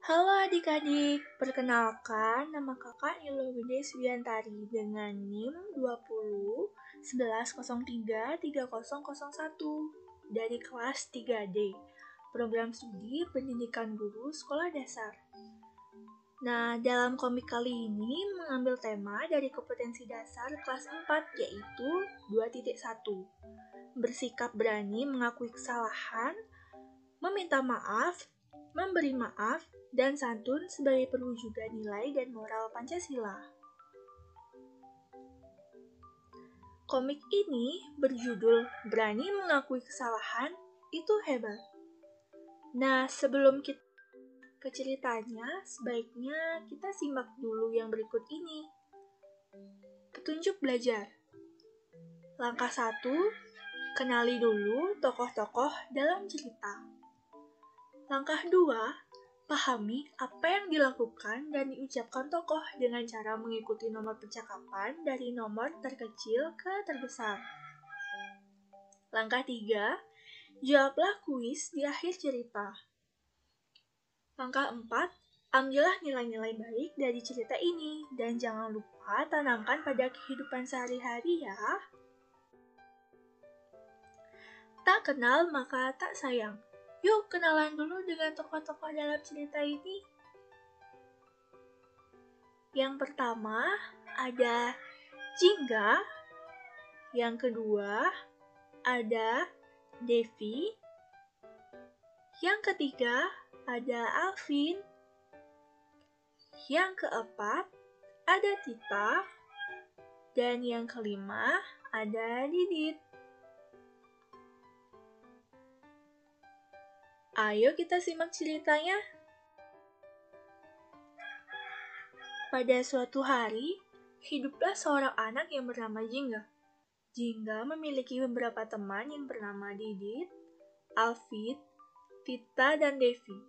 Halo adik-adik, perkenalkan nama kakak Ilowide Swiantari dengan NIM 20 1103 3001 dari kelas 3D, program studi pendidikan guru sekolah dasar. Nah, dalam komik kali ini mengambil tema dari kompetensi dasar kelas 4 yaitu 2.1. Bersikap berani mengakui kesalahan, meminta maaf, memberi maaf, dan santun sebagai perwujudan nilai dan moral Pancasila. Komik ini berjudul Berani Mengakui Kesalahan Itu Hebat. Nah, sebelum kita ke ceritanya, sebaiknya kita simak dulu yang berikut ini. Petunjuk belajar. Langkah 1, kenali dulu tokoh-tokoh dalam cerita. Langkah 2, pahami apa yang dilakukan dan diucapkan tokoh dengan cara mengikuti nomor percakapan dari nomor terkecil ke terbesar. Langkah 3, jawablah kuis di akhir cerita. Langkah 4, ambillah nilai-nilai baik dari cerita ini dan jangan lupa tanamkan pada kehidupan sehari-hari ya. Tak kenal maka tak sayang. Yuk kenalan dulu dengan tokoh-tokoh dalam cerita ini. Yang pertama ada Jingga, yang kedua ada Devi, yang ketiga ada Alvin, yang keempat ada Tita, dan yang kelima ada Didit. Ayo kita simak ceritanya. Pada suatu hari, hiduplah seorang anak yang bernama Jingga. Jingga memiliki beberapa teman yang bernama Didit, Alvin, Tita, dan Devi.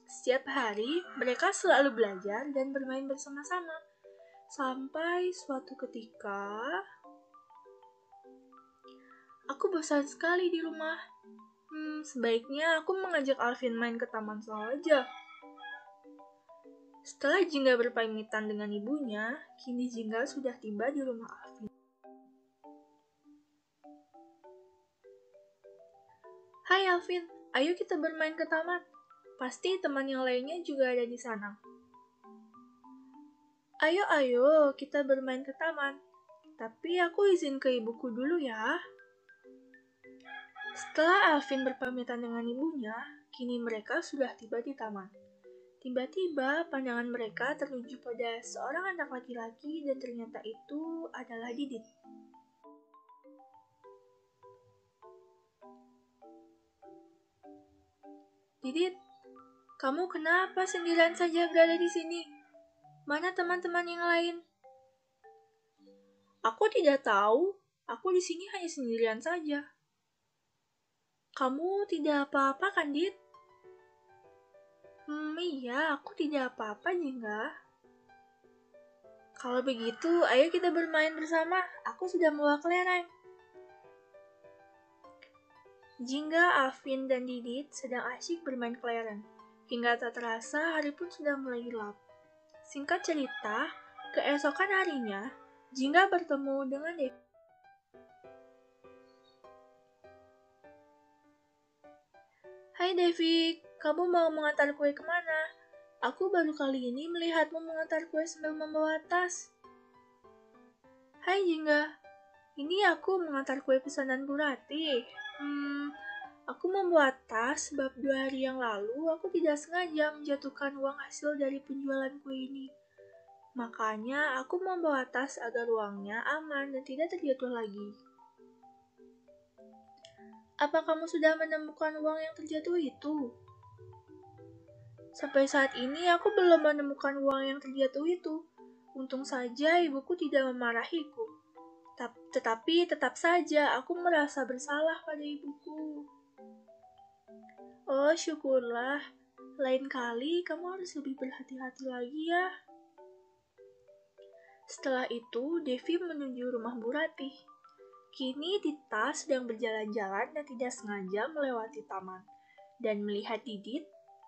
Setiap hari, mereka selalu belajar dan bermain bersama-sama. Sampai suatu ketika, aku bosan sekali di rumah. Sebaiknya aku mengajak Alvin main ke taman saja. Setelah Jingga berpamitan dengan ibunya, kini Jingga sudah tiba di rumah Alvin. Hai Alvin, ayo kita bermain ke taman. Pasti teman yang lainnya juga ada di sana. Ayo, kita bermain ke taman. Tapi aku izin ke ibuku dulu ya. Setelah Alvin berpamitan dengan ibunya, kini mereka sudah tiba di taman. Tiba-tiba pandangan mereka tertuju pada seorang anak laki-laki dan ternyata itu adalah Didit. Didit, kamu kenapa sendirian saja berada di sini? Mana teman-teman yang lain? Aku tidak tahu. Aku di sini hanya sendirian saja. Kamu tidak apa-apa kan, Dit? Iya, aku tidak apa-apa, Jingga. Kalau begitu, ayo kita bermain bersama. Aku sudah membawa kelereng. Jingga, Alvin, dan Didit sedang asyik bermain kelereng. Hingga tak terasa hari pun sudah mulai gelap. Singkat cerita, keesokan harinya, Jingga bertemu dengan Devi. Hai Devi, kamu mau mengantar kue kemana? Aku baru kali ini melihatmu mengantar kue sambil membawa tas. Hai Jingga, ini aku mengantar kue pesanan Bu Rati. Aku membuat tas sebab 2 hari yang lalu aku tidak sengaja menjatuhkan uang hasil dari penjualan kue ini. Makanya aku membawa tas agar uangnya aman dan tidak terjatuh lagi. Apa kamu sudah menemukan uang yang terjatuh itu? Sampai saat ini aku belum menemukan uang yang terjatuh itu. Untung saja ibuku tidak memarahiku. Tetapi tetap saja aku merasa bersalah pada ibuku. Oh, syukurlah. Lain kali kamu harus lebih berhati-hati lagi ya. Setelah itu, Devi menuju rumah Bu Ratih. Kini Tita sedang berjalan-jalan dan tidak sengaja melewati taman dan melihat Didit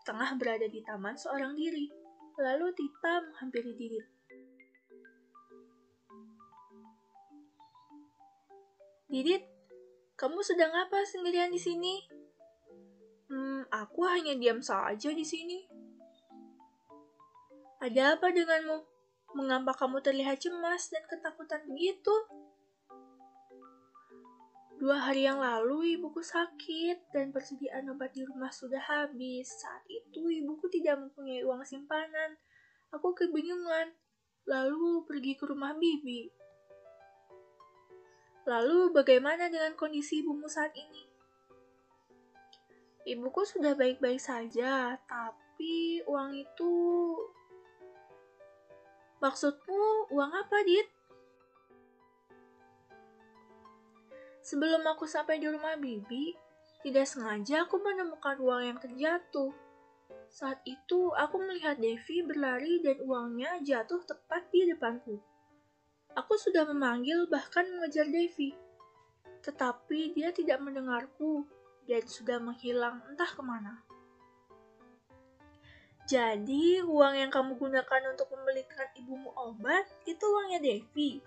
tengah berada di taman seorang diri. Lalu Tita menghampiri Didit. Didit, kamu sedang apa sendirian di sini? Aku hanya diam saja di sini. Ada apa denganmu? Mengapa kamu terlihat cemas dan ketakutan begitu? 2 hari yang lalu ibuku sakit dan persediaan obat di rumah sudah habis. Saat itu ibuku tidak mempunyai uang simpanan. Aku kebingungan, lalu pergi ke rumah bibi. Lalu bagaimana dengan kondisi ibumu saat ini? Ibuku sudah baik-baik saja, tapi uang itu... Maksudmu uang apa, Dit? Sebelum aku sampai di rumah bibi, tidak sengaja aku menemukan uang yang terjatuh. Saat itu aku melihat Devi berlari dan uangnya jatuh tepat di depanku. Aku sudah memanggil bahkan mengejar Devi, tetapi dia tidak mendengarku dan sudah menghilang entah kemana. Jadi uang yang kamu gunakan untuk membelikan ibumu obat itu uangnya Devi?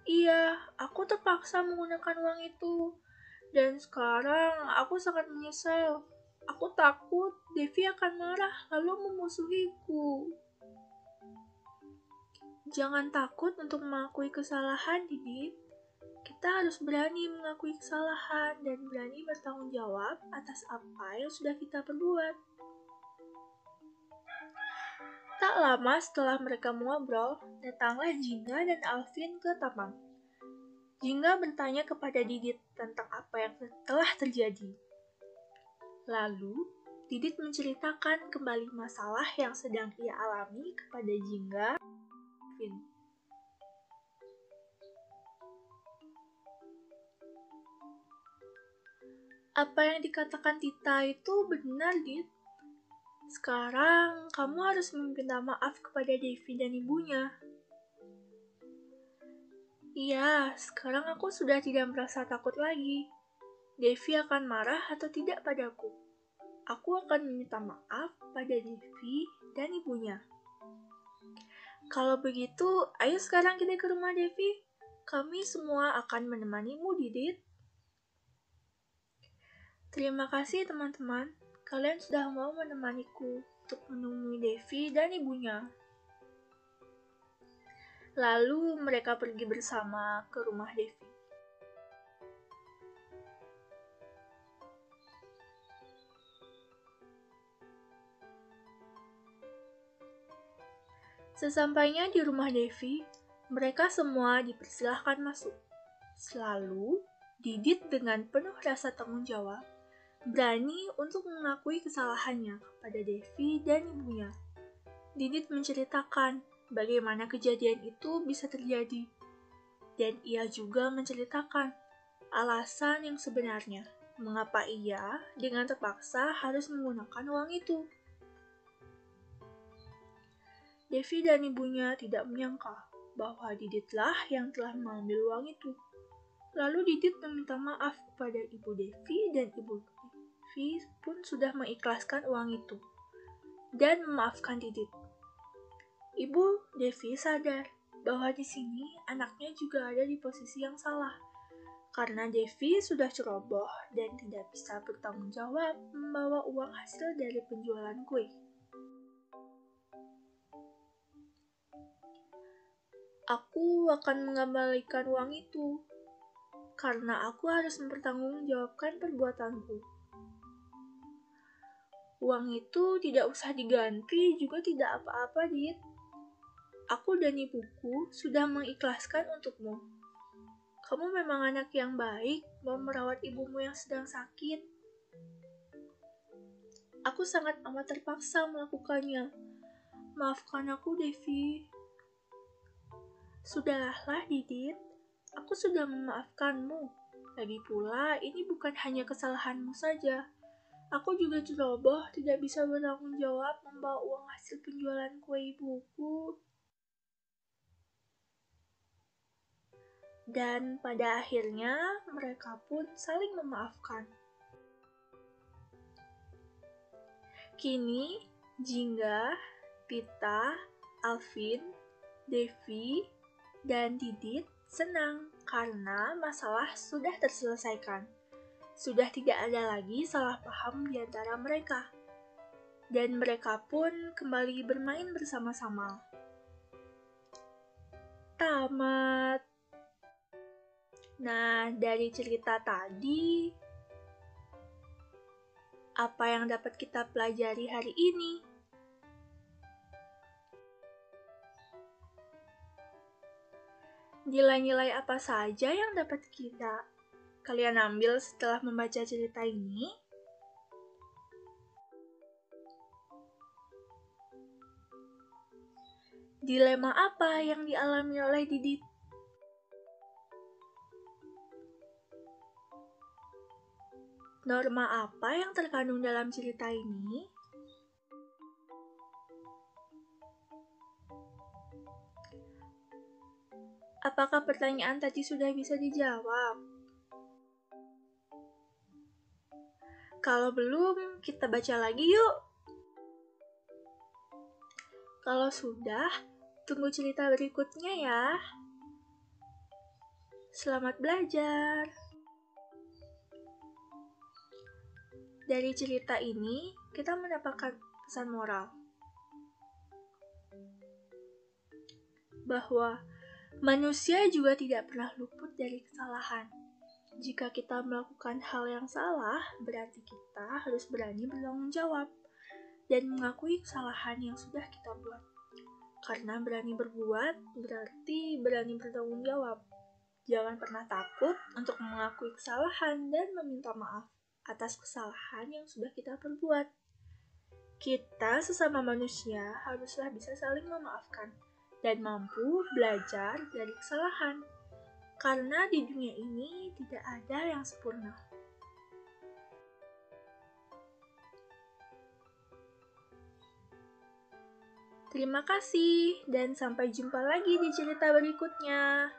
Iya, aku terpaksa menggunakan uang itu. Dan sekarang aku sangat menyesal. Aku takut Devi akan marah lalu memusuhiku. Jangan takut untuk mengakui kesalahan, Didit. Kita harus berani mengakui kesalahan dan berani bertanggung jawab atas apa yang sudah kita perbuat. Tak lama setelah mereka mengobrol, datanglah Jingga dan Alvin ke taman. Jingga bertanya kepada Didit tentang apa yang telah terjadi. Lalu, Didit menceritakan kembali masalah yang sedang ia alami kepada Jingga dan Alvin. Apa yang dikatakan Tita itu benar, Dit. Sekarang, kamu harus meminta maaf kepada Devi dan ibunya. Iya, sekarang aku sudah tidak merasa takut lagi. Devi akan marah atau tidak padaku. Aku akan meminta maaf pada Devi dan ibunya. Kalau begitu, ayo sekarang kita ke rumah Devi. Kami semua akan menemanimu, Didit. Terima kasih teman-teman. Kalian sudah mau menemaniku untuk menemui Devi dan ibunya. Lalu mereka pergi bersama ke rumah Devi. Sesampainya di rumah Devi, mereka semua dipersilahkan masuk. Selalu, Didit dengan penuh rasa tanggung jawab, berani untuk mengakui kesalahannya kepada Devi dan ibunya. Didit menceritakan bagaimana kejadian itu bisa terjadi. Dan ia juga menceritakan alasan yang sebenarnya, mengapa ia dengan terpaksa harus menggunakan uang itu. Devi dan ibunya tidak menyangka bahwa Diditlah yang telah mengambil uang itu. Lalu Didit meminta maaf kepada ibu Devi dan ibu Devi pun sudah mengikhlaskan uang itu dan memaafkan Didit. Ibu Devi sadar bahwa di sini anaknya juga ada di posisi yang salah karena Devi sudah ceroboh dan tidak bisa bertanggung jawab membawa uang hasil dari penjualan kue. Aku akan mengembalikan uang itu karena aku harus mempertanggungjawabkan perbuatanku. Uang itu tidak usah diganti, juga tidak apa-apa, Dit. Aku dan ibuku sudah mengikhlaskan untukmu. Kamu memang anak yang baik, mau merawat ibumu yang sedang sakit. Aku sangat amat terpaksa melakukannya. Maafkan aku, Devi. Sudahlah, Didit. Aku sudah memaafkanmu. Lagi pula, ini bukan hanya kesalahanmu saja. Aku juga ceroboh, tidak bisa bertanggung jawab membawa uang hasil penjualan kue ibuku. Dan pada akhirnya, mereka pun saling memaafkan. Kini, Jingga, Pita, Alvin, Devi, dan Didit senang karena masalah sudah terselesaikan. Sudah tidak ada lagi salah paham di antara mereka. Dan mereka pun kembali bermain bersama-sama. Tamat. Nah, dari cerita tadi, apa yang dapat kita pelajari hari ini? Nilai-nilai apa saja yang dapat kalian ambil setelah membaca cerita ini? Dilema apa yang dialami oleh Didit? Norma apa yang terkandung dalam cerita ini? Apakah pertanyaan tadi sudah bisa dijawab? Kalau belum, kita baca lagi yuk. Kalau sudah, tunggu cerita berikutnya ya. Selamat belajar. Dari cerita ini, kita mendapatkan pesan moral bahwa manusia juga tidak pernah luput dari kesalahan. Jika kita melakukan hal yang salah, berarti kita harus berani bertanggung jawab dan mengakui kesalahan yang sudah kita buat. Karena berani berbuat, berarti berani bertanggung jawab. Jangan pernah takut untuk mengakui kesalahan dan meminta maaf atas kesalahan yang sudah kita perbuat. Kita sesama manusia haruslah bisa saling memaafkan dan mampu belajar dari kesalahan. Karena di dunia ini tidak ada yang sempurna. Terima kasih dan sampai jumpa lagi di cerita berikutnya.